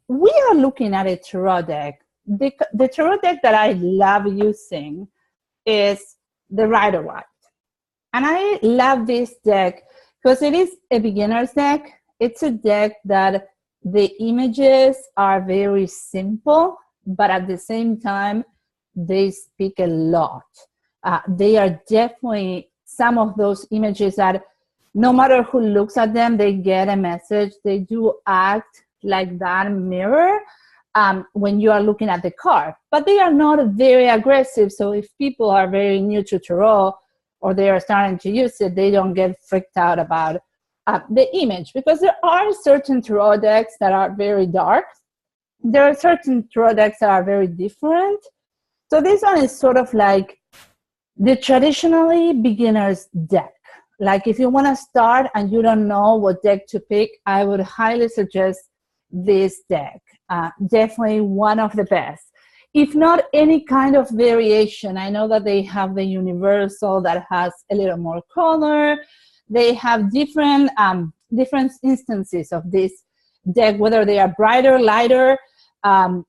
we are looking at a tarot deck. The tarot deck that I love using is the Rider-Waite. And I love this deck because it is a beginner's deck. It's a deck that the images are very simple, but at the same time, they speak a lot. They are definitely some of those images that no matter who looks at them, they get a message. They do act like that mirror when you are looking at the card, but they are not very aggressive. So if people are very new to tarot or they are starting to use it, they don't get freaked out about the image, because there are certain tarot decks that are very dark. There are certain tarot decks that are very different. So this one is sort of like the traditionally beginner's deck. Like if you want to start and you don't know what deck to pick, I would highly suggest this deck. Definitely one of the best. If not any kind of variation, I know that they have the universal that has a little more color. They have different instances of this deck, whether they are brighter, lighter,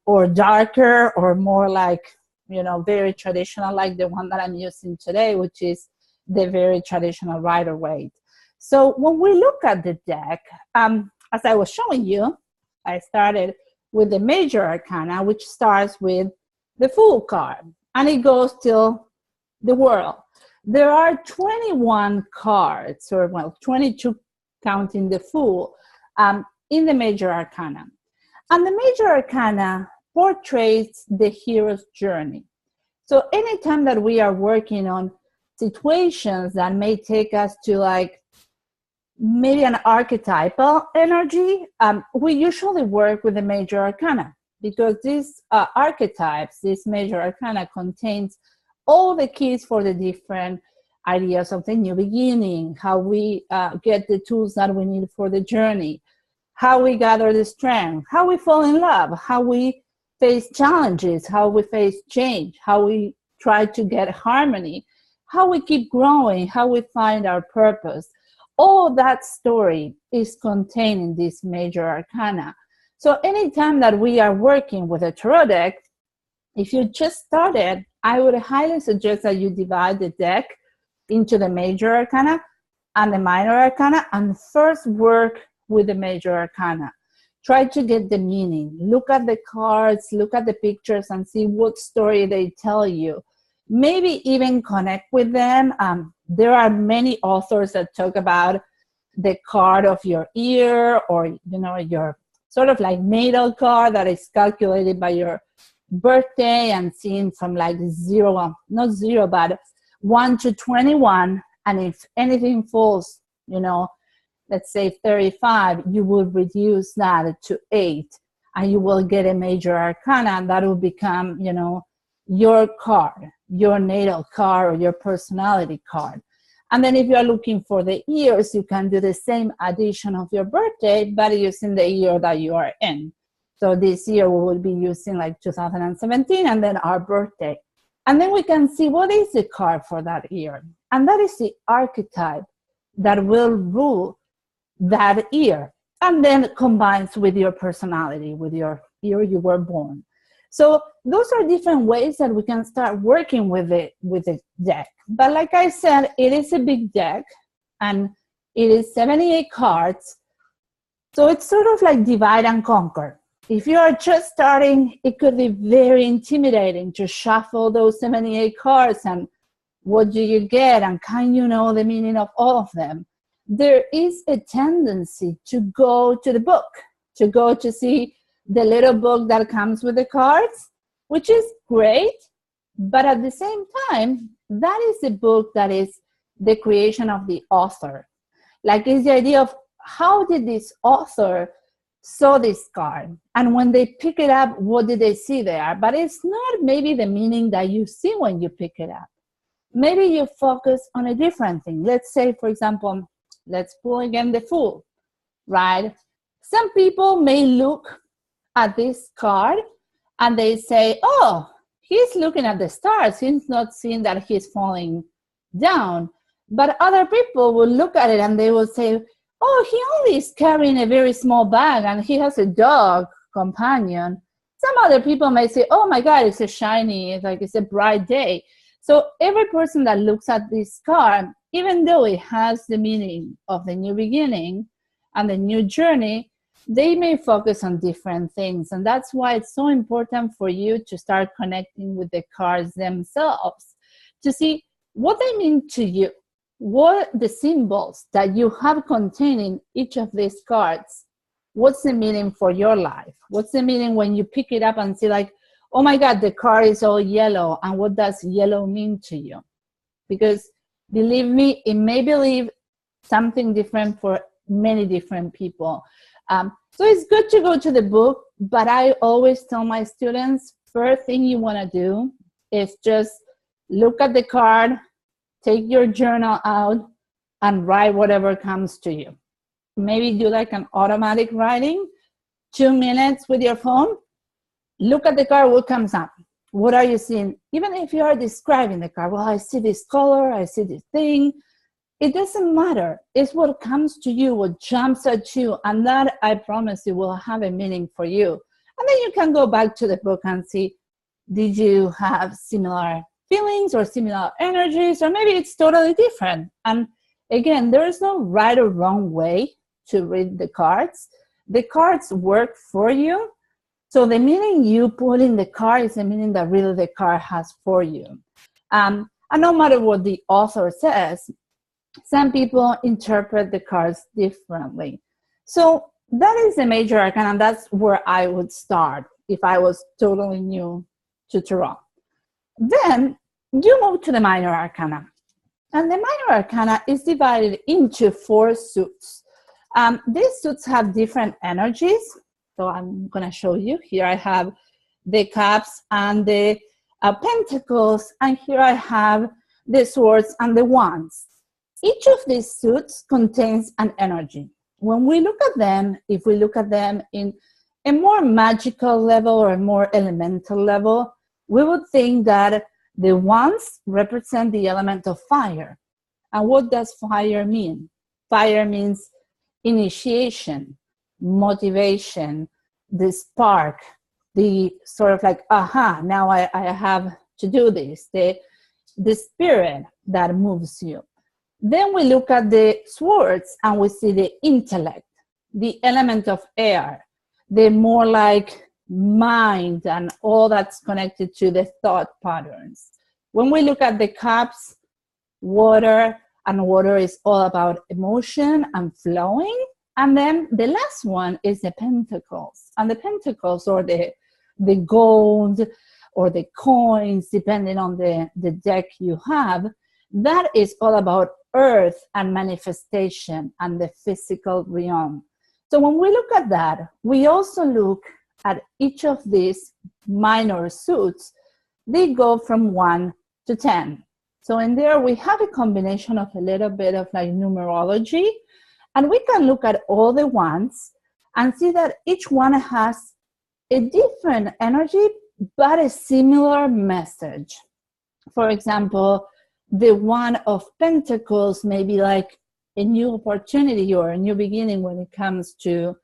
or darker, or more like, you know, very traditional, like the one that I'm using today, which is the very traditional Rider-Waite. So when we look at the deck, as I was showing you, I started with the major arcana, which starts with the Fool card, and it goes till the World. There are 21 cards, or well, 22 counting the Fool, in the major arcana. And the major arcana portrays the hero's journey. So anytime that we are working on situations that may take us to like maybe an archetypal energy, we usually work with the major arcana, because these archetypes, this major arcana contains all the keys for the different ideas of the new beginning, how we get the tools that we need for the journey, how we gather the strength, how we fall in love, how we face challenges, how we face change, how we try to get harmony, how we keep growing, how we find our purpose. All that story is contained in this major arcana. So anytime that we are working with a tarot deck, if you just started, I would highly suggest that you divide the deck into the major arcana and the minor arcana, and first work with the major arcana. Try to get the meaning. Look at the cards, look at the pictures, and see what story they tell you. Maybe even connect with them. There are many authors that talk about the card of your year, or, you know, your sort of like natal card that is calculated by your birthday and seen from like 1 to 21. And if anything falls, you know, let's say 35, you will reduce that to 8, and you will get a major arcana, and that will become, you know, your card, your natal card, or your personality card. And then if you are looking for the years, you can do the same addition of your birthday, but using the year that you are in. So this year we will be using like 2017, and then our birthday. And then we can see what is the card for that year. And that is the archetype that will rule that year, and then combines with your personality, with your year you were born. So those are different ways that we can start working with the deck. But like I said, it is a big deck, and it is 78 cards. So it's sort of like divide and conquer. If you are just starting, it could be very intimidating to shuffle those 78 cards, and what do you get, and can you know the meaning of all of them? There is a tendency to go to the book, to go to see the little book that comes with the cards, which is great, but at the same time, that is the book that is the creation of the author. Like, it's the idea of how did this author saw this card, and when they pick it up, what did they see there? But it's not maybe the meaning that you see when you pick it up. Maybe you focus on a different thing. Let's say, for example, let's pull again the Fool, right? Some people may look at this card and they say, oh, he's looking at the stars. He's not seeing that he's falling down. But other people will look at it and they will say, oh, he only is carrying a very small bag and he has a dog companion. Some other people may say, oh my God, it's a shiny, it's a bright day. So every person that looks at this card, even though it has the meaning of the new beginning and the new journey, they may focus on different things. And that's why it's so important for you to start connecting with the cards themselves to see what they mean to you, what the symbols that you have contained in each of these cards. What's the meaning for your life? What's the meaning when you pick it up and see like, oh my God, the card is all yellow, and what does yellow mean to you? Because believe me, it may believe something different for many different people. So it's good to go to the book, but I always tell my students, first thing you want to do is just look at the card, take your journal out, and write whatever comes to you. Maybe do like an automatic writing, 2 minutes with your phone. Look at the card, what comes up? What are you seeing? Even if you are describing the card, well, I see this color, I see this thing. It doesn't matter. It's what comes to you, what jumps at you, and that, I promise you, will have a meaning for you. And then you can go back to the book and see, did you have similar feelings or similar energies, or maybe it's totally different. And again, there is no right or wrong way to read the cards. The cards work for you. So the meaning you put in the card is the meaning that really the card has for you. And no matter what the author says, some people interpret the cards differently. So that is the major arcana, and that's where I would start if I was totally new to tarot. Then you move to the minor arcana. And the minor arcana is divided into 4 suits. These suits have different energies. So I'm going to show you. Here I have the cups and the pentacles, and here I have the swords and the wands. Each of these suits contains an energy. When we look at them, if we look at them in a more magical level or a more elemental level, we would think that the wands represent the element of fire. And what does fire mean? Fire means initiation, motivation, the spark, the sort of like, aha, now I have to do this, the spirit that moves you. Then we look at the swords and we see the intellect, the element of air, the more like mind and all that's connected to the thought patterns. When we look at the cups, water, and water is all about emotion and flowing. And then the last one is the pentacles. And the pentacles, or the gold or the coins, depending on the deck you have, that is all about earth and manifestation and the physical realm. So when we look at that, we also look at each of these minor suits. They go from 1 to 10. So in there, we have a combination of a little bit of like numerology, and we can look at all the ones and see that each one has a different energy, but a similar message. For example, the one of pentacles may be like a new opportunity or a new beginning when it comes to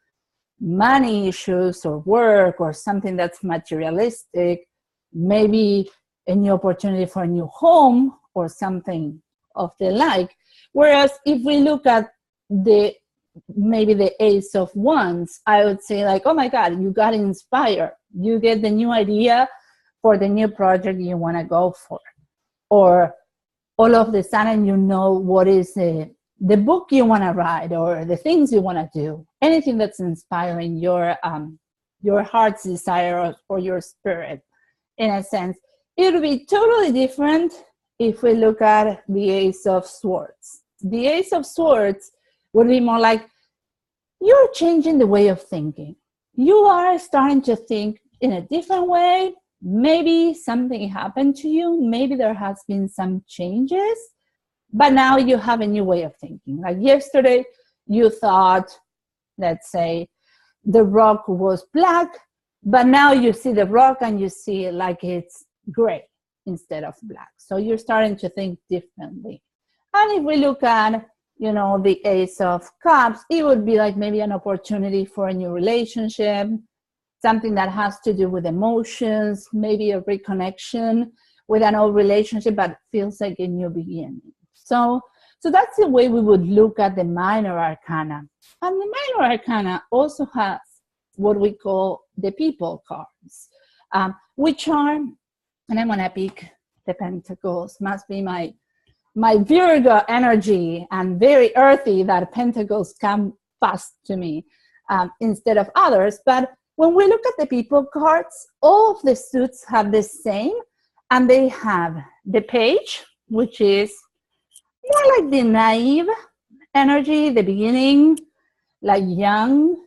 money issues or work or something that's materialistic, maybe a new opportunity for a new home or something of the like. Whereas if we look at maybe the Ace of Wands, I would say like, oh my God, you got inspired. You get the new idea for the new project you want to go for. Or all of the sudden you know what is the book you want to write or the things you want to do. Anything that's inspiring your heart's desire or your spirit, in a sense. It would be totally different if we look at the Ace of Swords. The Ace of Swords would be more like you're changing the way of thinking. You are starting to think in a different way. Maybe something happened to you. Maybe there has been some changes, but now you have a new way of thinking. Like yesterday, you thought, let's say, the rock was black, but now you see the rock and you see it like it's gray instead of black. So you're starting to think differently. And if we look at, the Ace of Cups, it would be like maybe an opportunity for a new relationship, something that has to do with emotions, maybe a reconnection with an old relationship, but feels like a new beginning. So that's the way we would look at the minor arcana. And the minor arcana also has what we call the people cards, which are, and I'm gonna pick the Pentacles, must be my Virgo energy and very earthy that Pentacles come fast to me instead of others. But when we look at the people cards, all of the suits have the same, and they have the Page, which is more like the naive energy, the beginning, like young,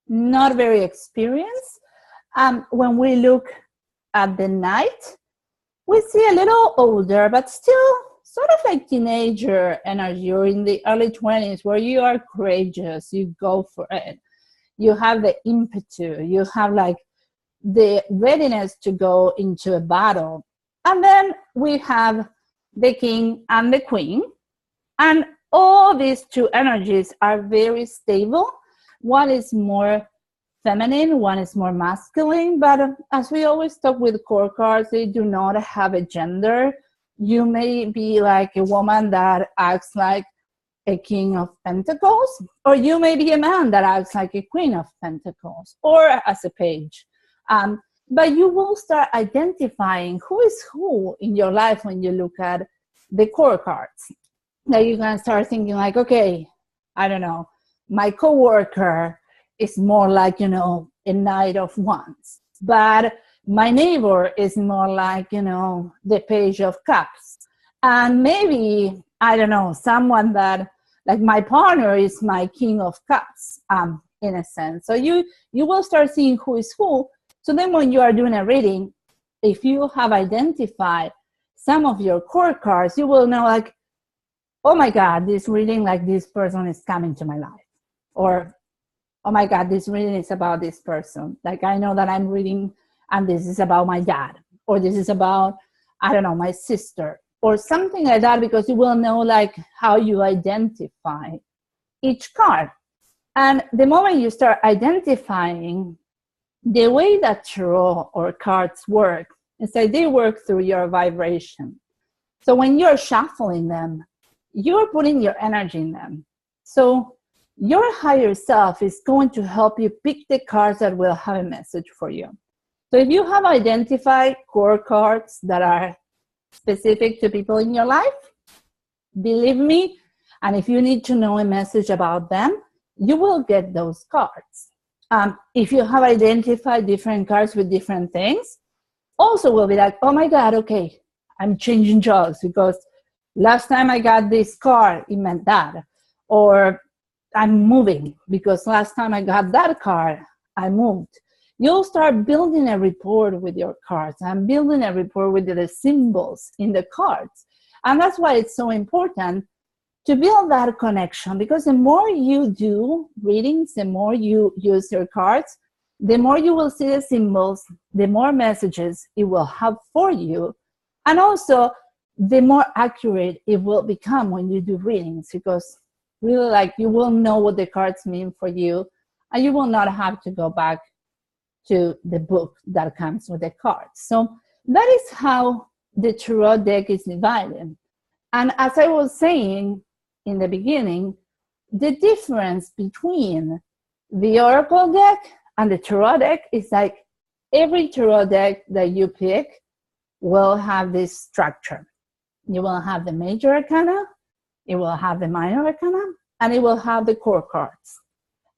not very experienced. When we look at the Knight, we see a little older, but still sort of like teenager energy, or in the early 20s, where you are courageous, you go for it. You have the impetus, you have like the readiness to go into a battle. And then we have the King and the Queen. And all these two energies are very stable. One is more feminine, one is more masculine, but as we always talk with core cards, they do not have a gender. You may be like a woman that acts like a King of Pentacles, or you may be a man that acts like a Queen of Pentacles, or as a Page. But you will start identifying who is who in your life when you look at the core cards. Now you can start thinking like, okay, I don't know, my coworker is more like, you know, a Knight of Wands, but my neighbor is more like, you know, the Page of Cups. And maybe, I don't know, someone that, like my partner is my King of Cups, in a sense. So you will start seeing who is who. So then when you are doing a reading, if you have identified some of your core cards, you will know like, oh my God, this reading, like this person is coming to my life. Or, oh my God, this reading is about this person. Like I know that I'm reading and this is about my dad, or this is about, I don't know, my sister, or something like that, because you will know like how you identify each card. And the moment you start identifying, the way that tarot or cards work is that they work through your vibration. So when you're shuffling them, you're putting your energy in them. So your higher self is going to help you pick the cards that will have a message for you. So if you have identified core cards that are specific to people in your life, believe me, and if you need to know a message about them, you will get those cards. If you have identified different cards with different things, also will be like, oh my God, okay, I'm changing jobs because last time I got this card, it meant that. Or I'm moving because last time I got that card, I moved. You'll start building a rapport with your cards and building a rapport with the symbols in the cards. And that's why it's so important to build that connection, because the more you do readings, the more you use your cards, the more you will see the symbols, the more messages it will have for you. And also, the more accurate it will become when you do readings, because really like you will know what the cards mean for you, and you will not have to go back to the book that comes with the cards. So that is how the tarot deck is divided. And as I was saying in the beginning, the difference between the oracle deck and the tarot deck is like every tarot deck that you pick will have this structure. You will have the major arcana, it will have the minor arcana, and it will have the core cards.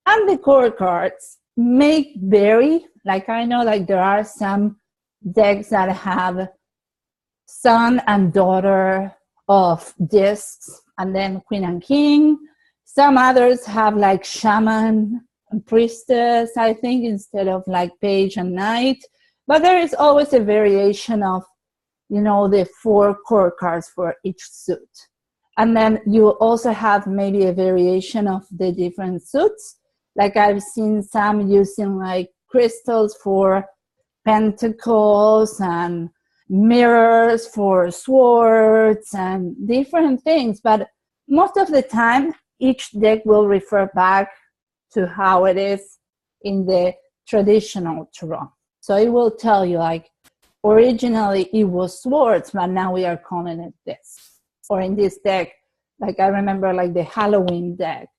And the core cards may vary. Like I know like there are some decks that have son and daughter of discs, and then queen and king. Some others have like shaman and priestess, I think, instead of like page and knight. But there is always a variation of, you know, the 4 core cards for each suit. And then you also have maybe a variation of the different suits. Like I've seen some using like crystals for pentacles and mirrors for swords and different things. But most of the time, each deck will refer back to how it is in the traditional tarot. So it will tell you like, originally it was swords, but now we are calling it this. Or in this deck, like I remember like the Halloween deck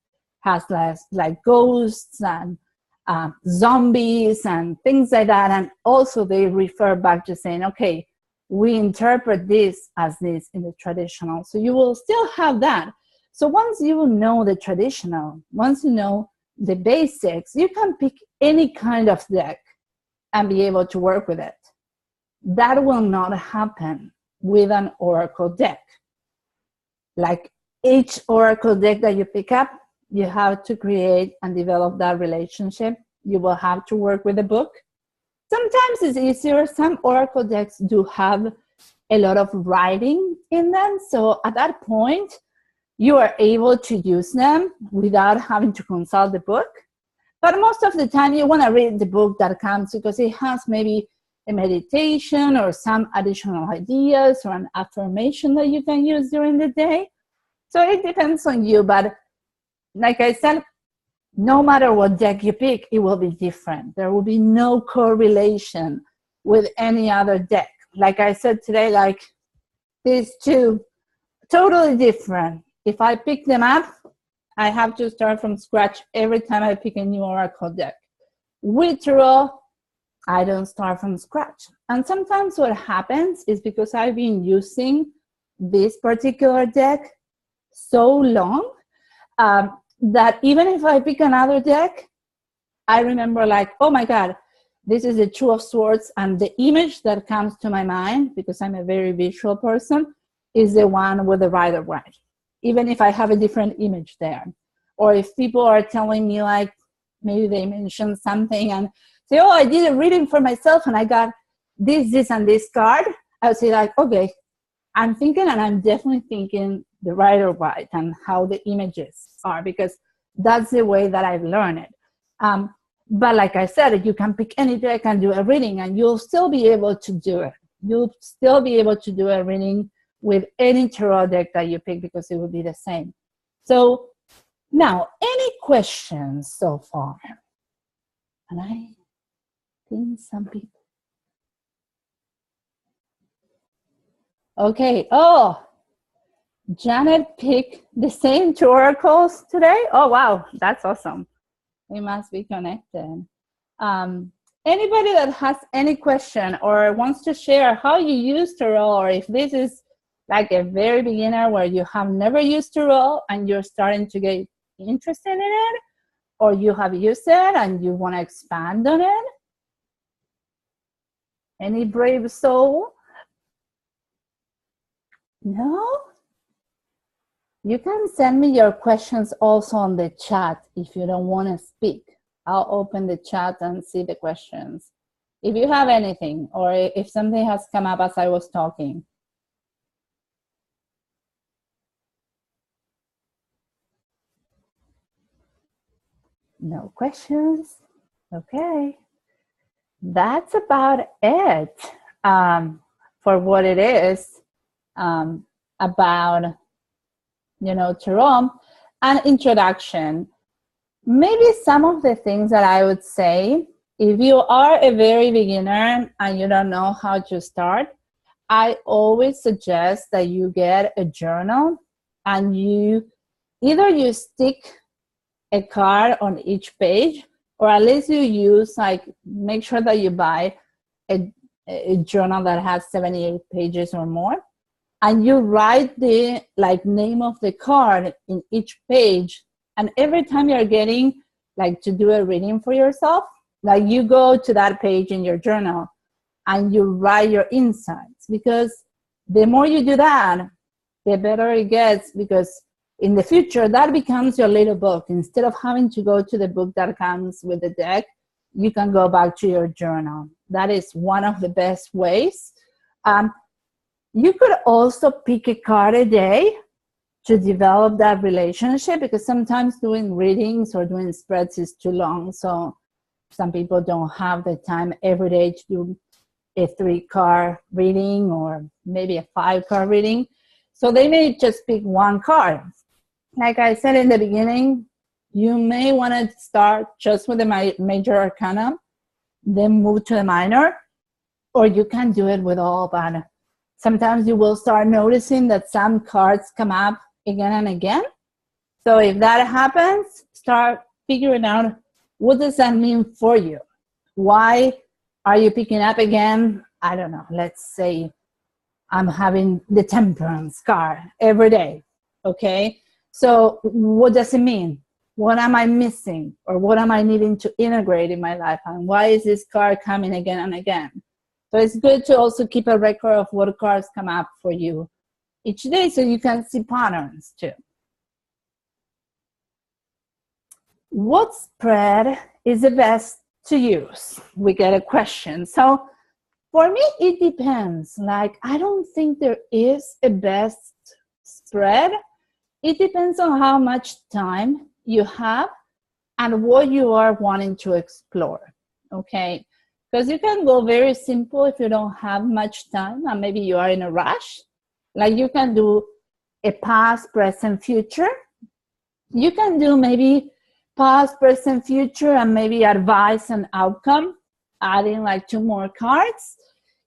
has like ghosts and zombies and things like that. And also they refer back to saying, okay, we interpret this as this in the traditional. So you will still have that. So once you know the traditional, once you know the basics, you can pick any kind of deck and be able to work with it. That will not happen with an oracle deck. Like each oracle deck that you pick up, you have to create and develop that relationship. You will have to work with the book. Sometimes it's easier. Some oracle decks do have a lot of writing in them. So at that point, you are able to use them without having to consult the book. But most of the time, you want to read the book that comes because it has maybe a meditation or some additional ideas or an affirmation that you can use during the day. So it depends on you. But like I said, no matter what deck you pick, it will be different. There will be no correlation with any other deck. Like I said today, like these two, totally different. If I pick them up, I have to start from scratch every time I pick a new oracle deck. With tarot, I don't start from scratch. And sometimes what happens is because I've been using this particular deck so long, that even if I pick another deck, I remember like, oh my God, this is the Two of Swords, and the image that comes to my mind, because I'm a very visual person, is the one with the Rider-Waite, even if I have a different image there. Or if people are telling me like, maybe they mentioned something and say, oh, I did a reading for myself and I got this, and this card, I would say like, okay, I'm thinking, and I'm definitely thinking the Rider-Waite and how the images are, because that's the way that I've learned it. But like I said, you can pick any deck and do a reading, and you'll still be able to do it. You'll still be able to do a reading with any tarot deck that you pick, because it will be the same. So now, any questions so far? And I think some people. Okay. Oh, Janet picked the same two oracles today. Oh, wow. That's awesome. We must be connected. Anybody that has any question or wants to share how you use tarot, or if this is like a very beginner where you have never used tarot and you're starting to get interested in it, or you have used it and you want to expand on it? Any brave soul? No? You can send me your questions also on the chat if you don't want to speak. I'll open the chat and see the questions. If you have anything, or if something has come up as I was talking. No questions? Okay. That's about it for what it is about, tarot. An introduction. Maybe some of the things that I would say, if you are a very beginner and you don't know how to start, I always suggest that you get a journal and you stick a card on each page, or at least you use, make sure that you buy a journal that has 78 pages or more, and you write the name of the card in each page. And every time you're getting to do a reading for yourself, you go to that page in your journal and you write your insights, because the more you do that, the better it gets, because in the future, that becomes your little book. Instead of having to go to the book that comes with the deck, you can go back to your journal. That is one of the best ways. You could also pick a card a day to develop that relationship, because sometimes doing readings or doing spreads is too long. So some people don't have the time every day to do a 3-card reading or maybe a 5-card reading. So they may just pick one card. Like I said in the beginning, you may want to start just with the major arcana then move to the minor, or you can do it with all, but sometimes you will start noticing that some cards come up again and again. So if that happens, start figuring out, what does that mean for you? Why are you picking up again? I don't know, let's say I'm having the Temperance card every day, okay? So what does it mean? What am I missing? Or what am I needing to integrate in my life? And why is this card coming again and again? So it's good to also keep a record of what cards come up for you each day so you can see patterns too. What spread is the best to use? We get a question. So for me, it depends. Like, I don't think there is a best spread. It depends on how much time you have and what you are wanting to explore, okay? Because you can go very simple if you don't have much time and maybe you are in a rush. Like, you can do a past, present, future. You can do maybe past, present, future, and maybe advice and outcome, adding like 2 more cards.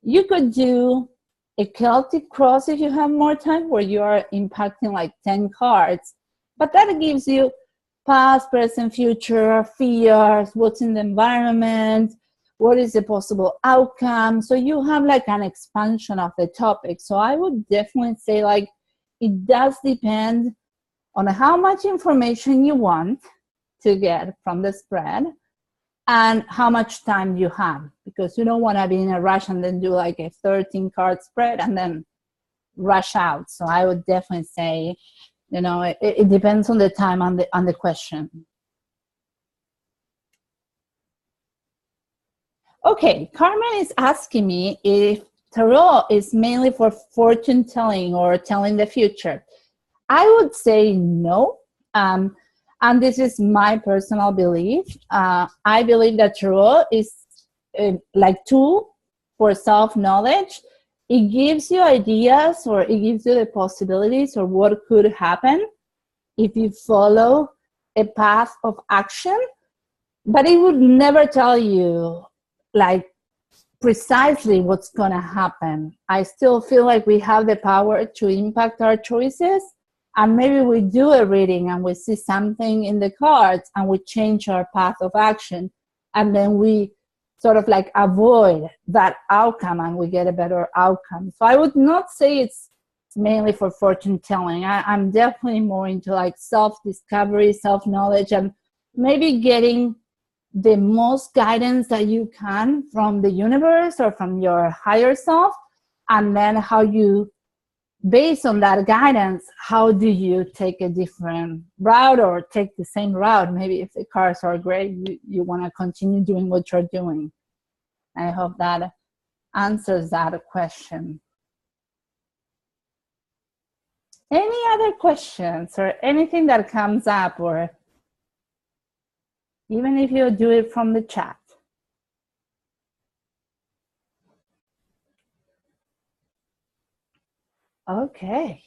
You could do a Celtic cross if you have more time, where you are impacting like 10 cards. But that gives you past, present, future, fears, what's in the environment, what is the possible outcome. So you have like an expansion of the topic. So I would definitely say, like, it does depend on how much information you want to get from the spread and how much time you have, because you don't want to be in a rush and then do like a 13 card spread and then rush out. So I would definitely say, you know, it depends on the time on the question. Okay, Carmen is asking me if tarot is mainly for fortune telling or telling the future. I would say no. And this is my personal belief. I believe that tarot is like tool for self-knowledge. It gives you ideas, or it gives you the possibilities or what could happen if you follow a path of action. But it would never tell you like precisely what's going to happen. I still feel like we have the power to impact our choices. And maybe we do a reading and we see something in the cards and we change our path of action. And then we sort of like avoid that outcome and we get a better outcome. So I would not say it's mainly for fortune telling. I'm definitely more into like self-discovery, self-knowledge, and maybe getting the most guidance that you can from the universe or from your higher self. And then how you, based on that guidance, how do you take a different route or take the same route? Maybe if the cards are great, you want to continue doing what you're doing. I hope that answers that question. Any other questions or anything that comes up, or even if you do it from the chat? Okay.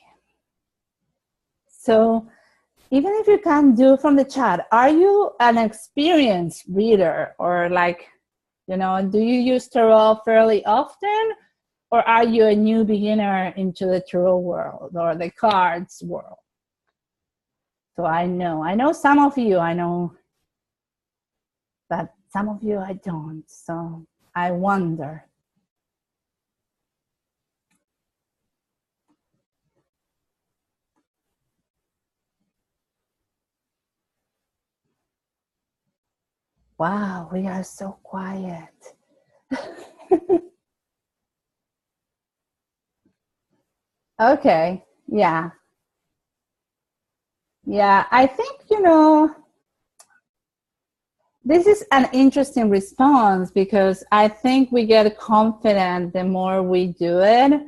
So even if you can't do from the chat, are you an experienced reader, or like, you know, do you use tarot fairly often, or are you a new beginner into the tarot world or the cards world? So I know some of you, I know, but some of you I don't. So I wonder. Wow, we are so quiet. Okay, yeah. Yeah, I think, you know, this is an interesting response, because I think we get confident the more we do it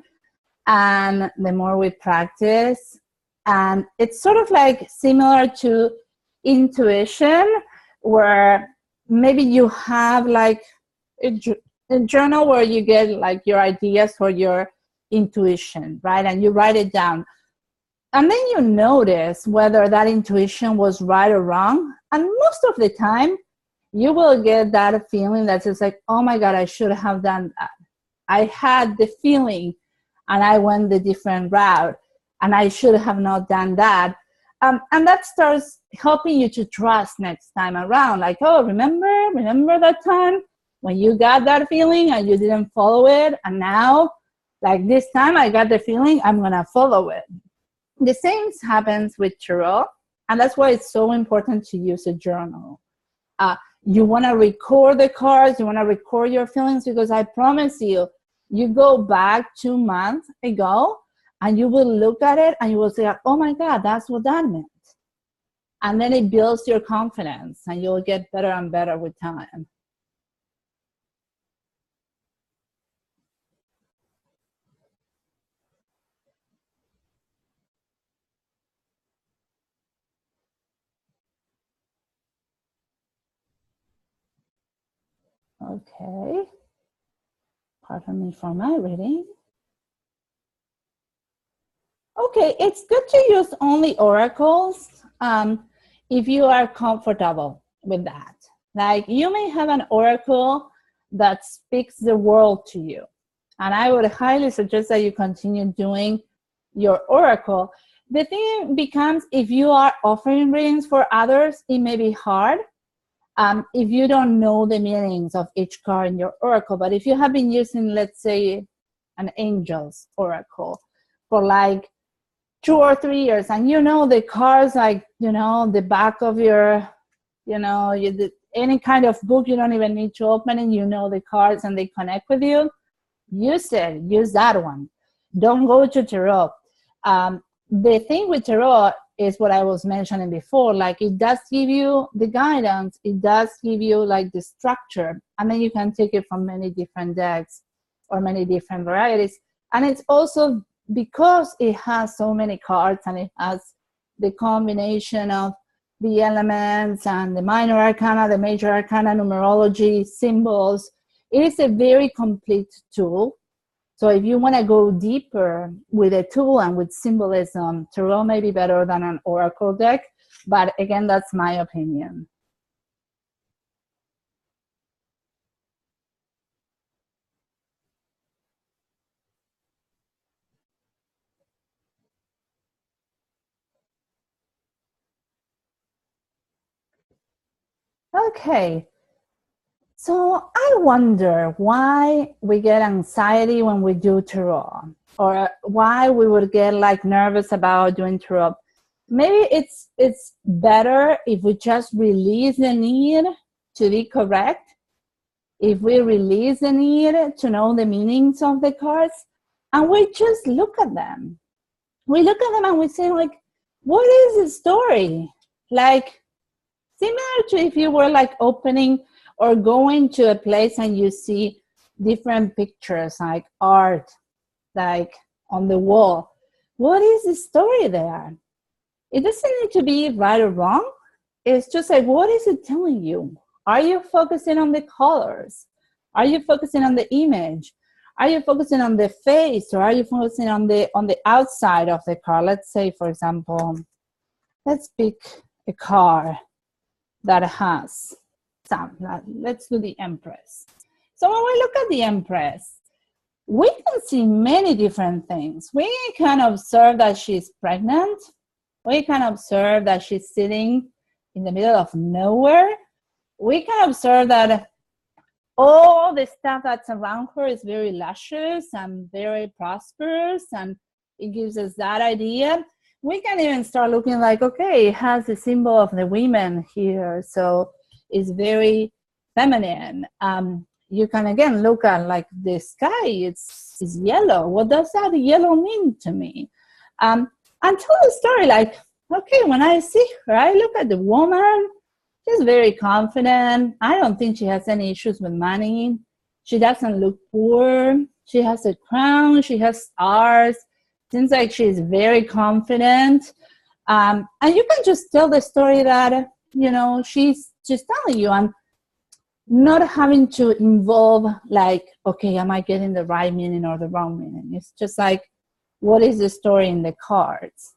and the more we practice. And it's sort of like similar to intuition, where maybe you have like a journal where you get like your ideas for your intuition, right? And you write it down. And then you notice whether that intuition was right or wrong. And most of the time, you will get that feeling that's just like, oh my God, I should have done that. I had the feeling and I went the different route and I should have not done that. And that starts helping you to trust next time around. Like, oh, remember that time when you got that feeling and you didn't follow it? And now, like this time I got the feeling, I'm going to follow it. The same happens with tarot. And that's why it's so important to use a journal. You want to record the cards, you want to record your feelings, because I promise you, you go back 2 months ago and you will look at it and you will say, oh my God, that's what that meant. And then it builds your confidence and you'll get better and better with time. Okay. Pardon me for my reading. Okay, it's good to use only oracles if you are comfortable with that. Like, you may have an oracle that speaks the world to you. And I would highly suggest that you continue doing your oracle. The thing becomes, if you are offering readings for others, it may be hard if you don't know the meanings of each card in your oracle. But if you have been using, let's say, an angel's oracle for like 2 or 3 years, and you know the cards, like, you know, the back of your, you know, any kind of book, you don't even need to open it, you know the cards and they connect with you, use that one. Don't go to tarot. The thing with tarot is what I was mentioning before, like, it does give you the guidance, it does give you like the structure, and then you can take it from many different decks or many different varieties. And it's also because it has so many cards and it has the combination of the elements and the minor arcana, the major arcana, numerology, symbols, it is a very complete tool. So if you want to go deeper with a tool and with symbolism, tarot may be better than an oracle deck. But again, that's my opinion. Okay. So I wonder why we get anxiety when we do tarot, or why we would get like nervous about doing tarot. Maybe it's better if we just release the need to be correct, if we release the need to know the meanings of the cards, and we just look at them. We look at them and we say, like, what is the story? Like, similar to if you were like opening or going to a place and you see different pictures, like art, like on the wall. What is the story there? It doesn't need to be right or wrong. It's just like, what is it telling you? Are you focusing on the colors? Are you focusing on the image? Are you focusing on the face, or are you focusing on the outside of the car? Let's say, for example, let's pick a car that has some, let's do the Empress. So when we look at the Empress, we can see many different things. We can observe that she's pregnant. We can observe that she's sitting in the middle of nowhere. We can observe that all the stuff that's around her is very luscious and very prosperous, and it gives us that idea. We can even start looking like, okay, it has the symbol of the women here, so it's very feminine. You can again look at like the sky, it's yellow. What does that yellow mean to me? And tell the story like, okay, when I see her, I look at the woman, she's very confident. I don't think she has any issues with money. She doesn't look poor. She has a crown, she has stars. Seems like she's very confident. And you can just tell the story that, you know, she's just telling you, and not having to involve like, okay, am I getting the right meaning or the wrong meaning? It's just like, what is the story in the cards?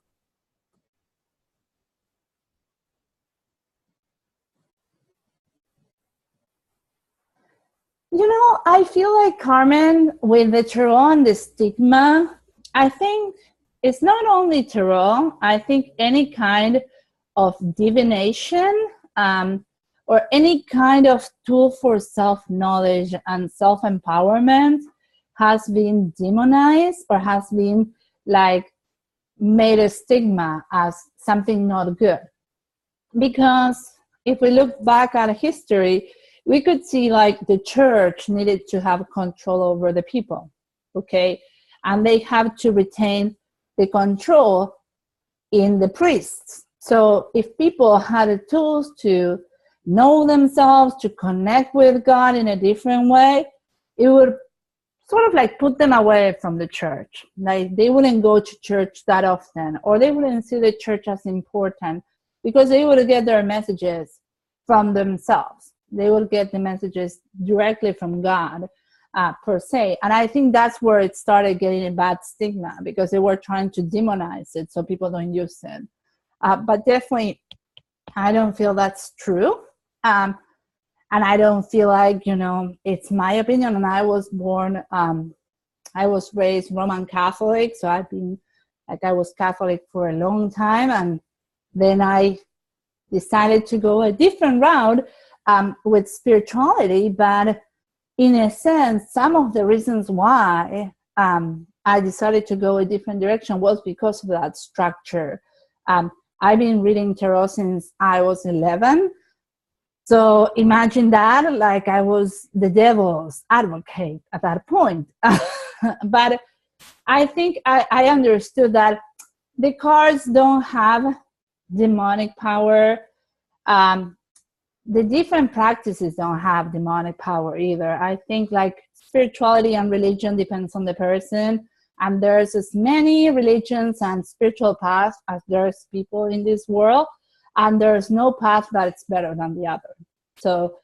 I feel like, Carmen, with the tarot and the stigma, I think it's not only tarot. I think any kind of divination, or any kind of tool for self-knowledge and self-empowerment has been demonized, or has been like made a stigma as something not good. Because if we look back at history, we could see like the church needed to have control over the people, okay? And they have to retain the control in the priests. So if people had the tools to know themselves, to connect with God in a different way, it would sort of like put them away from the church. Like they wouldn't go to church that often, or they wouldn't see the church as important, because they would get their messages from themselves. They would get the messages directly from God, per se. And I think that's where it started getting a bad stigma, because they were trying to demonize it so people don't use it. But definitely, I don't feel that's true. And I don't feel like, it's my opinion. And I was raised Roman Catholic. So I was Catholic for a long time. And then I decided to go a different route with spirituality. But in a sense, some of the reasons why I decided to go a different direction was because of that structure. I've been reading tarot since I was 11. So imagine that, like I was the devil's advocate at that point. But I think I understood that the cards don't have demonic power. The different practices don't have demonic power either. I think like spirituality and religion depends on the person. And there's as many religions and spiritual paths as there's people in this world. And there's no path that's better than the other. So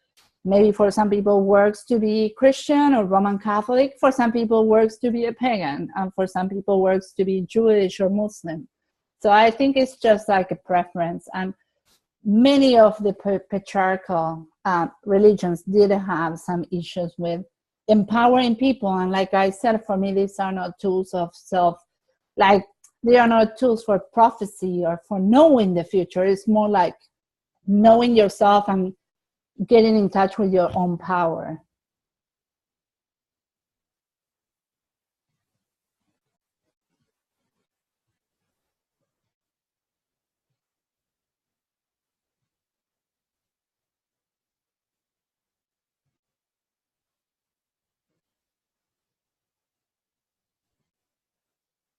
maybe for some people works to be Christian or Roman Catholic. For some people works to be a pagan. And for some people works to be Jewish or Muslim. So I think it's just like a preference. And many of the patriarchal religions did have some issues with empowering people. And like I said, for me, these are not tools of like they are not tools for prophecy or for knowing the future. It's more like knowing yourself and getting in touch with your own power.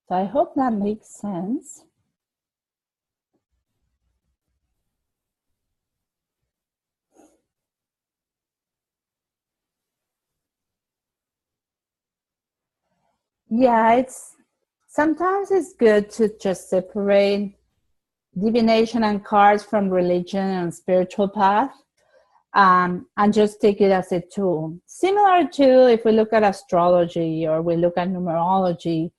So I hope that makes sense. Yeah, sometimes it's good to just separate divination and cards from religion and spiritual path, and just take it as a tool. Similar to if we look at astrology or we look at numerology,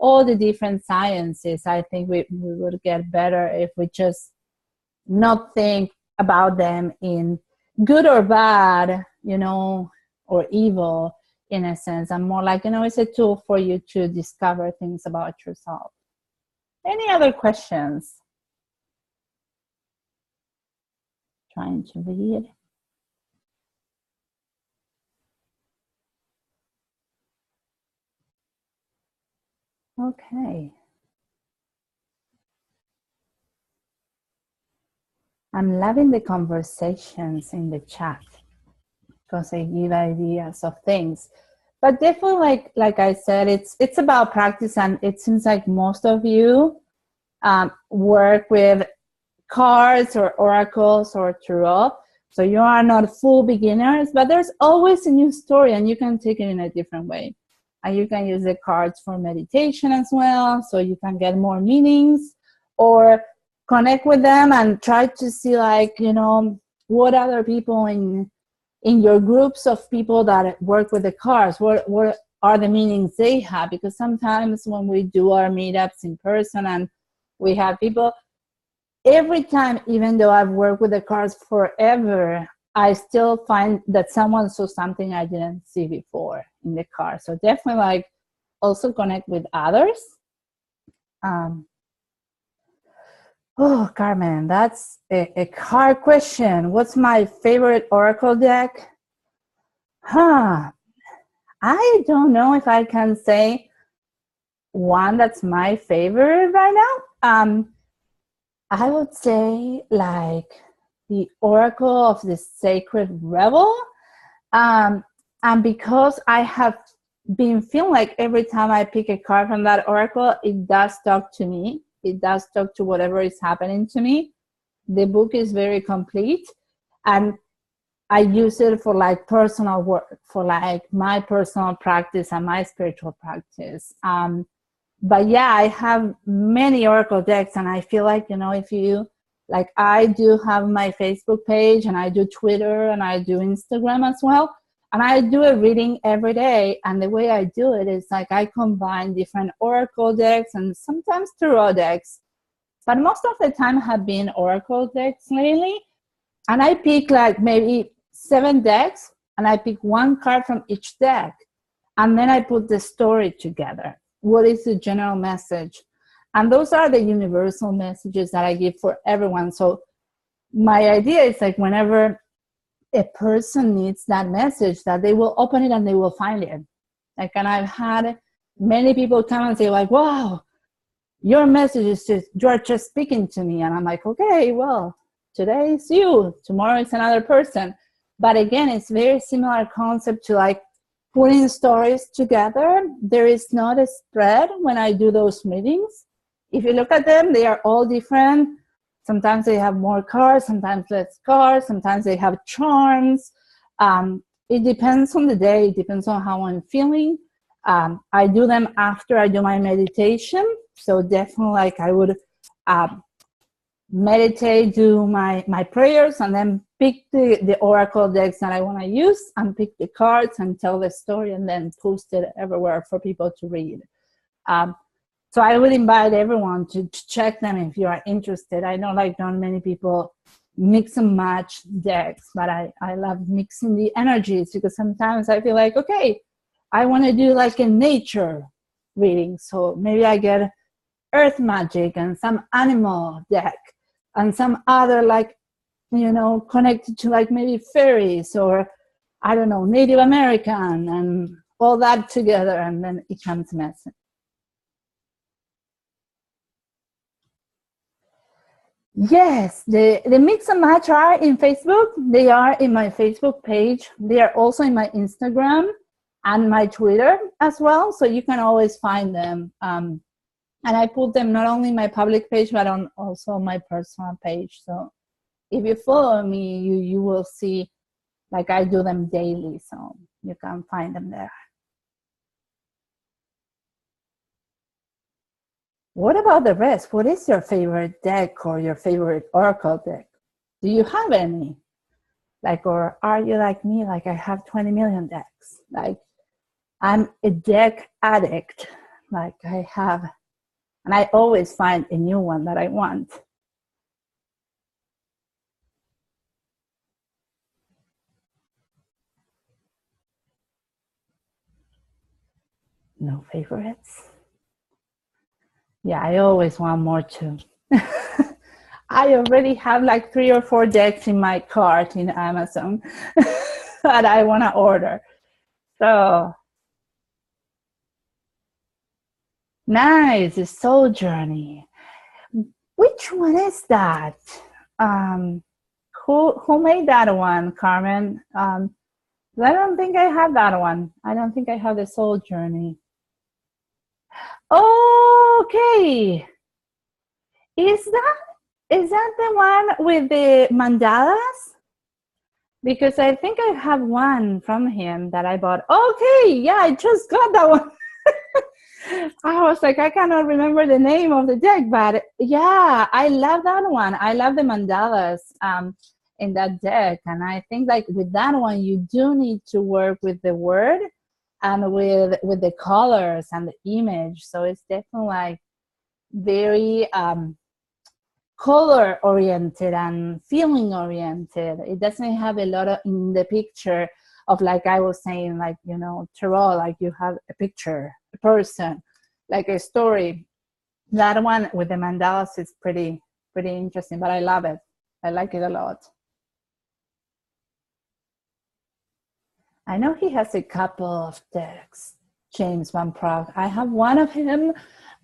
all the different sciences, I think we would get better if we just not think about them in good or bad, or evil in a sense, and more like, it's a tool for you to discover things about yourself. Any other questions? Trying to read. Okay. I'm loving the conversations in the chat because they give ideas of things. But definitely, like I said, it's about practice, and it seems like most of you work with cards or oracles or tarot. So you are not full beginners, but there's always a new story, and you can take it in a different way. And you can use the cards for meditation as well, so you can get more meanings, or connect with them and try to see, like, what other people in your groups of people that work with the cards, what are the meanings they have. Because sometimes when we do our meetups in person and we have people, every time, even though I've worked with the cards forever, I still find that someone saw something I didn't see before in the card. So definitely like also connect with others. Oh, Carmen, that's a hard question. What's my favorite Oracle deck? I don't know if I can say one that's my favorite right now. I would say like the Oracle of the Sacred Rebel. And because I have been feeling like every time I pick a card from that Oracle, it does talk to me. It does talk to whatever is happening to me. The book is very complete, and I use it for like personal work, for like my personal practice and my spiritual practice. But yeah, I have many Oracle decks, and I feel like, if you, like, I do have my Facebook page, and I do Twitter, and I do Instagram as well. And I do a reading every day. And the way I do it is like I combine different Oracle decks and sometimes Tarot decks. But most of the time have been Oracle decks lately. And I pick like maybe 7 decks, and I pick one card from each deck. And then I put the story together. What is the general message? And those are the universal messages that I give for everyone. So my idea is like whenever a person needs that message, that they will open it and they will find it. Like, and I've had many people come and say like, wow, your message is just, you're just speaking to me. And I'm like, okay, well, today is you, tomorrow is another person. But again, it's very similar concept to like putting stories together. There is not a spread when I do those readings. If you look at them, they are all different. Sometimes they have more cards, sometimes less cards, sometimes they have charms. It depends on the day, it depends on how I'm feeling. I do them after I do my meditation. So definitely like I would meditate, do my prayers, and then pick the Oracle decks that I want to use, and pick the cards and tell the story, and then post it everywhere for people to read. So I would invite everyone to check them if you are interested. I know like not many people mix and match decks, but I love mixing the energies, because sometimes I feel like, okay, I want to do like a nature reading. So maybe I get earth magic and some animal deck and some other like, connected to like maybe fairies or I don't know, Native American, and all that together, and then it comes messy. Yes, the mix and match are in Facebook. They are in my Facebook page. They are also in my Instagram and my Twitter as well. So you can always find them. And I put them not only in my public page, but on also my personal page. So if you follow me, you will see like I do them daily. So you can find them there. What about the rest? What is your favorite deck or your favorite Oracle deck? Do you have any? Like, or are you like me? Like I have 20 million decks. Like I'm a deck addict. Like I have, and I always find a new one that I want. No favorites? Yeah, I always want more too. I already have like 3 or 4 decks in my cart in Amazon that I want to order. So nice, the Soul Journey. Which one is that? Um, who made that one, Carmen? I don't think I have that one. I don't think I have the Soul Journey. Okay. Is that the one with the mandalas? Because I think I have one from him that I bought. Okay, yeah, I just got that one. I was like, I cannot remember the name of the deck, but yeah, I love that one. I love the mandalas in that deck. And I think like with that one, you do need to work with the word and with the colors and the image. So it's definitely like very color oriented and feeling oriented. It doesn't have a lot of in the picture of, like I was saying, like, you know, tarot, like you have a picture, a person, like a story. That one with the mandalas is pretty interesting, but I love it. I like it a lot. I know he has a couple of decks, James Van Praagh. I have one of him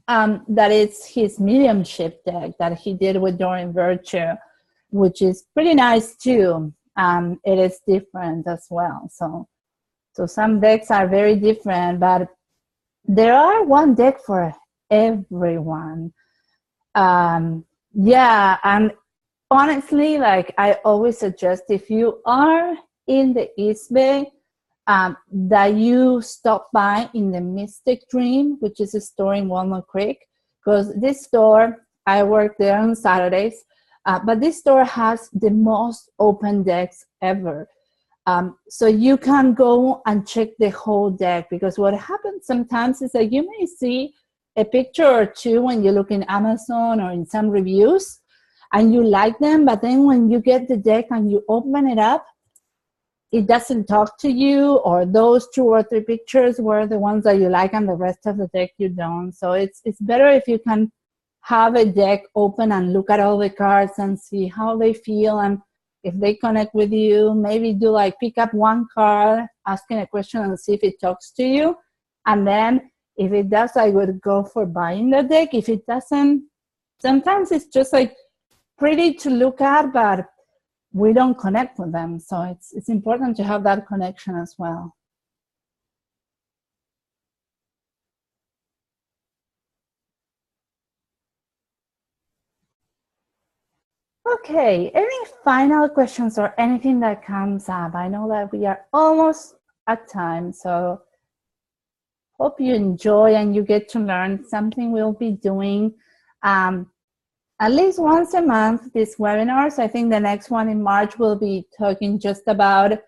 that is his mediumship deck that he did with Doreen Virtue, which is pretty nice too. It is different as well. So some decks are very different, but there are one deck for everyone. Yeah, and honestly, like I always suggest, if you are in the East Bay, that you stop by in the Mystic Dream, which is a store in Walnut Creek, because this store, I work there on Saturdays, but this store has the most open decks ever. So you can go and check the whole deck, because what happens sometimes is that you may see a picture or two when you look in Amazon or in some reviews and you like them, but then when you get the deck and you open it up, it doesn't talk to you, or those 2 or 3 pictures were the ones that you like and the rest of the deck you don't. So it's better if you can have a deck open and look at all the cards and see how they feel, and if they connect with you, maybe do like pick up one card, asking a question and see if it talks to you. And then if it does, I would go for buying the deck. If it doesn't, sometimes it's just like pretty to look at, but we don't connect with them. So it's important to have that connection as well. Okay, any final questions or anything that comes up? I know that we are almost at time, so hope you enjoy and you get to learn something. We'll be doing at least once a month these webinars. I think the next one in March will be talking just about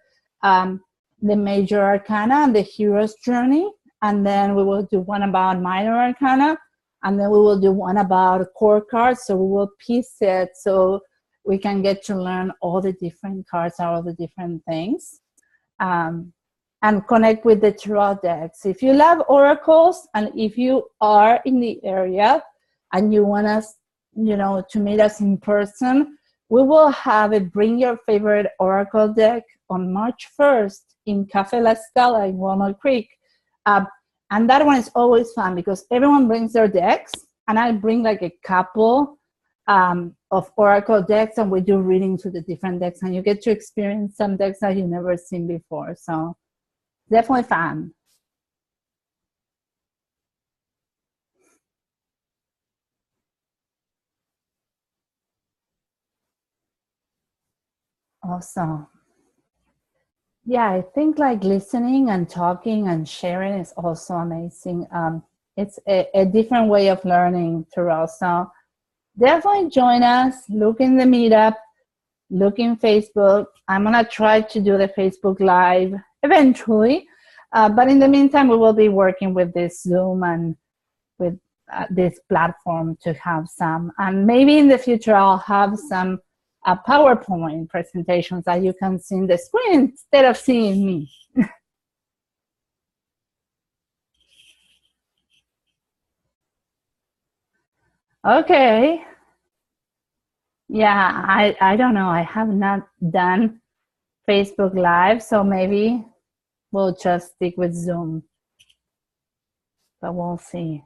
the major arcana and the hero's journey, and then we will do one about minor arcana, and then we will do one about core cards. So we will piece it so we can get to learn all the different cards, all the different things, and connect with the tarot decks. If you love oracles, and if you are in the area and you want us, you know, to meet us in person, we will have a Bring Your Favorite Oracle deck on March 1st in Cafe La Scala in Walnut Creek. And that one is always fun because everyone brings their decks, and I bring like a couple of Oracle decks, and we do readings to the different decks, and you get to experience some decks that you've never seen before. So definitely fun. Awesome. Yeah, I think like listening and talking and sharing is also amazing. It's a different way of learning tarot. So definitely join us, look in the meetup, look in Facebook. I'm gonna try to do the Facebook Live eventually. But in the meantime, we will be working with this Zoom and with this platform to have some. And maybe in the future, I'll have some PowerPoint presentations that you can see in the screen instead of seeing me. Okay. Yeah, I don't know. I have not done Facebook Live, so maybe we'll just stick with Zoom. But we'll see.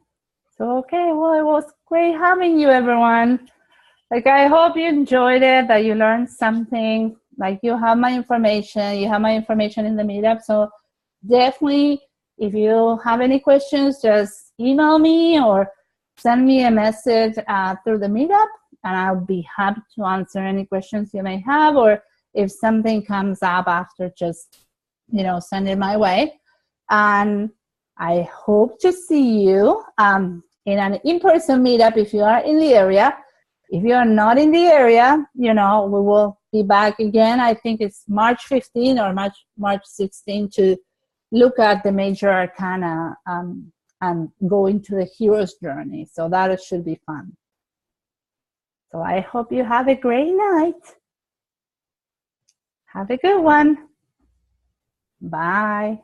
So, okay, well, it was great having you, everyone. Like, I hope you enjoyed it, that you learned something. Like, you have my information. You have my information in the meetup. So definitely, if you have any questions, just email me or send me a message through the meetup, and I'll be happy to answer any questions you may have. Or if something comes up after, just, you know, send it my way. And I hope to see you in an in-person meetup if you are in the area. If you are not in the area, you know, we will be back again. I think it's March 15 or March 16 to look at the major arcana and go into the hero's journey. So that should be fun. So I hope you have a great night. Have a good one. Bye.